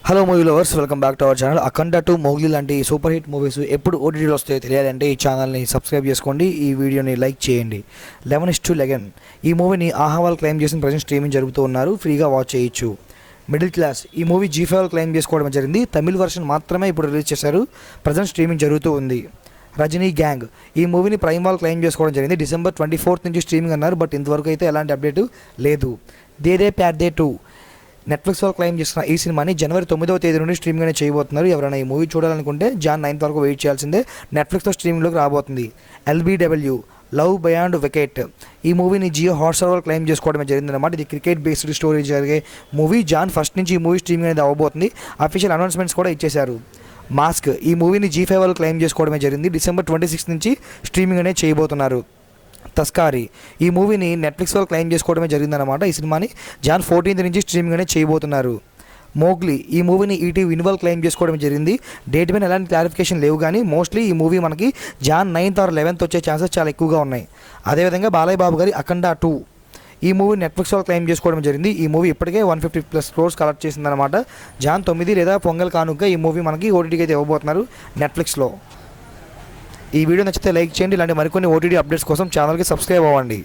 Hello movie lovers, welcome back to our channel. Akhanda 2, Mowgli లాంటి super hit movies ఎప్పుడు ఓటీటీలో వస్తాయో తెలియాలంటే ఈ ఛానల్ని సబ్స్క్రైబ్ చేసుకోండి, ఈ వీడియోని లైక్ చేయండి. 11:11 ఈ మూవీని ఆహా వాళ్ళు క్లెయిమ్ చేసిన ప్రజెంట్ స్ట్రీమింగ్ జరుగుతూ ఉన్నారు, ఫ్రీగా వాచ్ చేయొచ్చు. మిడిల్ క్లాస్ ఈ మూవీ G5 వాళ్ళు క్లెయిమ్ చేసుకోవడం జరిగింది. తమిళ్ వర్షన్ మాత్రమే ఇప్పుడు రిలీజ్ చేశారు, ప్రజెంట్ స్ట్రీమింగ్ జరుగుతూ ఉంది. రజనీ గ్యాంగ్ ఈ మూవీని ప్రైమ్ వాళ్ళు క్లెయిమ్ చేసుకోవడం జరిగింది. December 24 నుంచి స్ట్రీమింగ్ అన్నారు, బట్ ఇంతవరకు అయితే ఎలాంటి అప్డేట్ లేదు. దే ప్యాడ్ దే 2 నెట్ఫ్లిక్స్ వాళ్ళు క్లెయిమ్ చేస్తున్న ఈ సినిమాని January 9వ తేదీ నుండి స్ట్రీమింగ్ అనేది చేయబోతున్నారు. ఎవరైనా ఈ మూవీ చూడాలనుకుంటే Jan 9th వరకు వెయిట్ చేయాల్సిందే. నెట్ఫ్లిక్స్లో స్ట్రీమింగ్లోకి రాబోతుంది. LBW లవ్ బియాండ్ వికెట్ ఈ మూవీని జియో హాట్స్టార్ వాళ్ళు క్లెయిమ్ చేసుకోవడమే జరిగిందన్నమాట. ఇది క్రికెట్ బేస్డ్ స్టోరీ జరిగే మూవీ. Jan 1 నుంచి ఈ మూవీ స్ట్రీమింగ్ అనేది అవ్వబోతుంది. అఫీషియల్ అనౌన్స్మెంట్స్ కూడా ఇచ్చేశారు. మాస్క్ ఈ మూవీని G5 వాళ్ళు క్లెయిమ్ చేసుకోవడమే జరిగింది. December 26 నుంచి స్ట్రీమింగ్ అనేది చేయబోతున్నారు. తస్కారీ ఈ మూవీని నెట్ఫ్లిక్స్ వాళ్ళు క్లెయిమ్ చేసుకోవడమే జరిగిందన్నమాట. ఈ సినిమాని Jan 14 నుంచి స్ట్రీమింగ్ అనేది చేయబోతున్నారు. మోగ్లీ ఈ మూవీని ఈటీవీ విన్ క్లెయిమ్ చేసుకోవడం జరిగింది. డేట్ మీద ఎలాంటి క్లారిఫికేషన్ లేవు, కానీ మోస్ట్లీ ఈ మూవీ మనకి Jan 9th or 11th వచ్చే ఛాన్సెస్ చాలా ఎక్కువగా ఉన్నాయి. అదేవిధంగా బాలయ్య బాబు గారి అఖండ 2 ఈ మూవీ నెట్ఫ్లిక్స్ వాళ్ళు క్లెయిమ్ చేసుకోవడం జరిగింది. ఈ మూవీ ఇప్పటికే 150+ crores కలెక్ట్ చేసిందనమాట. Jan 9 లేదా పొంగల్ కానుక ఈ మూవీ మనకి ఓటీటీకి అయితే ఇవ్వబోతున్నారు నెట్ఫ్లిక్స్లో. ఈ వీడియో నచ్చితే లైక్ చేయండి. ఇలాంటి మరికొన్ని ఓటీటీ అప్డేట్స్ కోసం ఛానల్కి సబ్స్క్రైబ్ అవ్వండి.